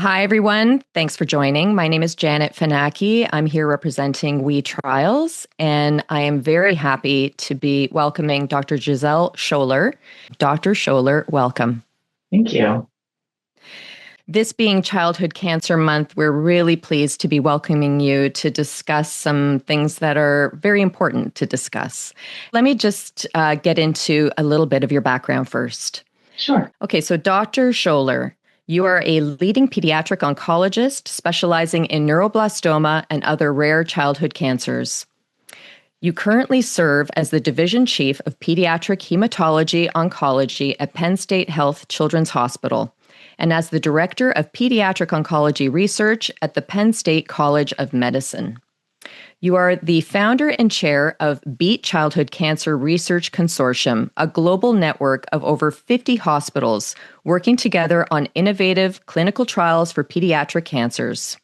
Hi, everyone. Thanks for joining. My name is Janet Fanaki. I'm here representing WeTrials, and I am very happy to be welcoming Dr. Giselle Sholler. Dr. Sholler, welcome. Thank you. This being Childhood Cancer Month, we're really pleased to be welcoming you to discuss some things that are very important to discuss. Let me just get into a little bit of your background first. Sure. Okay, so Dr. Sholler, you are a leading pediatric oncologist specializing in neuroblastoma and other rare childhood cancers. You currently serve as the Division Chief of Pediatric Hematology Oncology at Penn State Health Children's Hospital and as the Director of Pediatric Oncology Research at the Penn State College of Medicine. You are the founder and chair of Beat Childhood Cancer Research Consortium, a global network of over 50 hospitals working together on innovative clinical trials for pediatric cancers.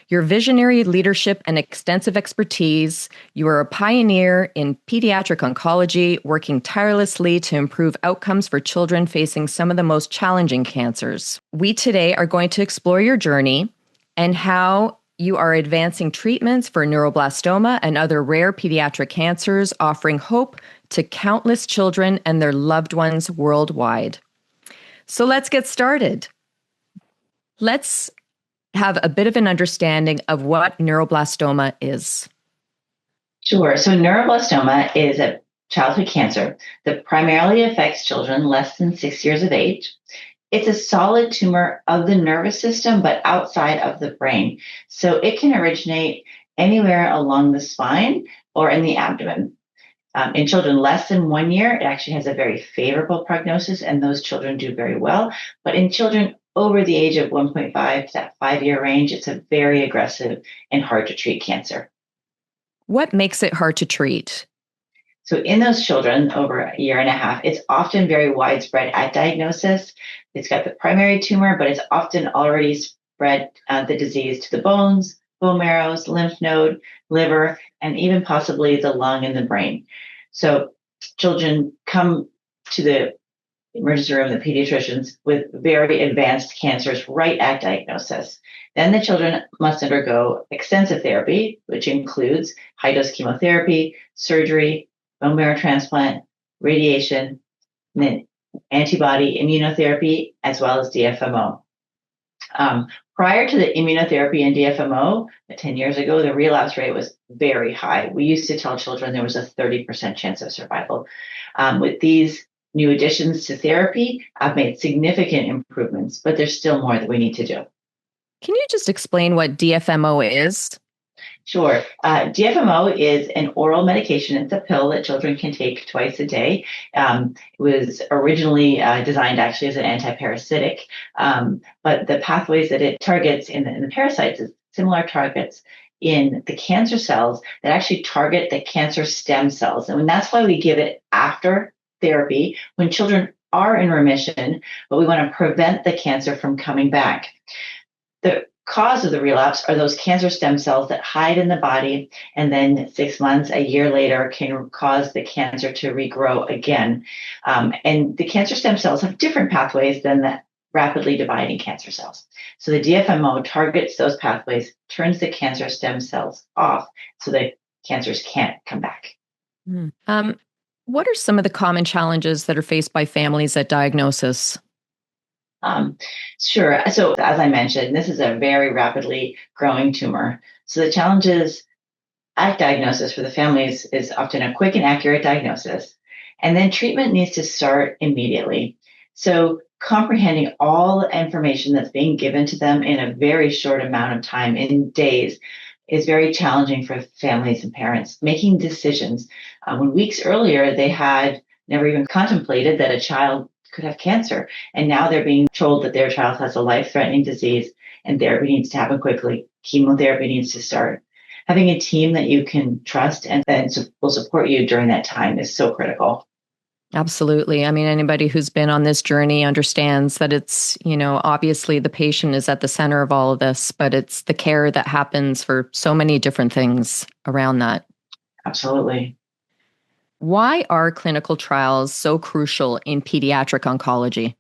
Your visionary leadership and extensive expertise, you are a pioneer in pediatric oncology, working tirelessly to improve outcomes for children facing some of the most challenging cancers. We today are going to explore your journey and how you are advancing treatments for neuroblastoma and other rare pediatric cancers, offering hope to countless children and their loved ones worldwide. So let's get started. Let's have a bit of an understanding of what neuroblastoma is. Sure. So neuroblastoma is a childhood cancer that primarily affects children less than 6 years of age. It's a solid tumor of the nervous system, but outside of the brain. So it can originate anywhere along the spine or in the abdomen. In children less than 1 year, it actually has a very favorable prognosis, and those children do very well. But in children over the age of 1.5 to that 5-year range, it's a very aggressive and hard to treat cancer. What makes it hard to treat? So in those children over a year and a half, it's often very widespread at diagnosis. It's got the primary tumor, but it's often already spread the disease to the bones, bone marrows, lymph node, liver, and even possibly the lung and the brain. So children come to the emergency room, the pediatricians, with very advanced cancers right at diagnosis. Then the children must undergo extensive therapy, which includes high-dose chemotherapy, surgery, bone marrow transplant, radiation, and then antibody immunotherapy, as well as DFMO. Prior to the immunotherapy and DFMO, 10 years ago, the relapse rate was very high. We used to tell children there was a 30% chance of survival. With these new additions to therapy, I've made significant improvements, but there's still more that we need to do. Can you just explain what DFMO is? Sure. DFMO is an oral medication. It's a pill that children can take twice a day. It was originally designed actually as an antiparasitic, but the pathways that it targets in the parasites is similar targets in the cancer cells that actually target the cancer stem cells. And that's why we give it after therapy when children are in remission, but we want to prevent the cancer from coming back. The cause of the relapse are those cancer stem cells that hide in the body and then 6 months, a year later can cause the cancer to regrow again. And the cancer stem cells have different pathways than the rapidly dividing cancer cells. So the DFMO targets those pathways, turns the cancer stem cells off so that cancers can't come back. What are some of the common challenges that are faced by families at diagnosis? Sure. So as I mentioned, this is a very rapidly growing tumor. So the challenges at diagnosis for the families is often a quick and accurate diagnosis. And then treatment needs to start immediately. So comprehending all the information that's being given to them in a very short amount of time, in days, is very challenging for families and parents making decisions. When weeks earlier, they had never even contemplated that a child could have cancer. And now they're being told that their child has a life-threatening disease and therapy needs to happen quickly. Chemotherapy needs to start. Having a team that you can trust and will support you during that time is so critical. Absolutely. I mean, anybody who's been on this journey understands that it's, obviously the patient is at the center of all of this, but it's the care that happens for so many different things around that. Absolutely. Why are clinical trials so crucial in pediatric oncology?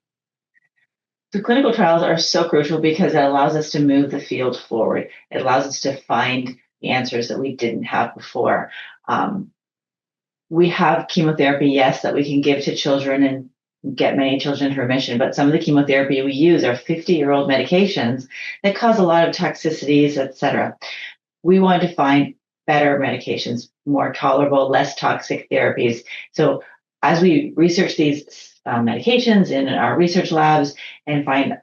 The clinical trials are so crucial because it allows us to move the field forward. It allows us to find the answers that we didn't have before. We have chemotherapy, yes, that we can give to children and get many children into remission, but some of the chemotherapy we use are 50-year-old medications that cause a lot of toxicities, et cetera. We want to find better medications, more tolerable, less toxic therapies. So as we research these medications in our research labs and find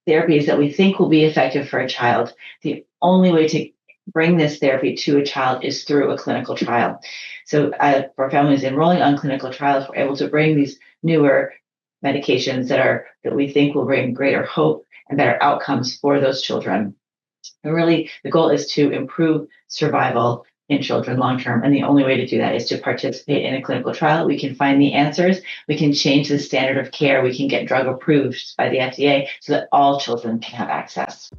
therapies that we think will be effective for a child, the only way to bring this therapy to a child is through a clinical trial. So for families enrolling on clinical trials, we're able to bring these newer medications that we think will bring greater hope and better outcomes for those children. And really, the goal is to improve survival in children long term. And the only way to do that is to participate in a clinical trial. We can find the answers. We can change the standard of care. We can get drug approved by the FDA so that all children can have access.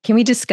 Can we discuss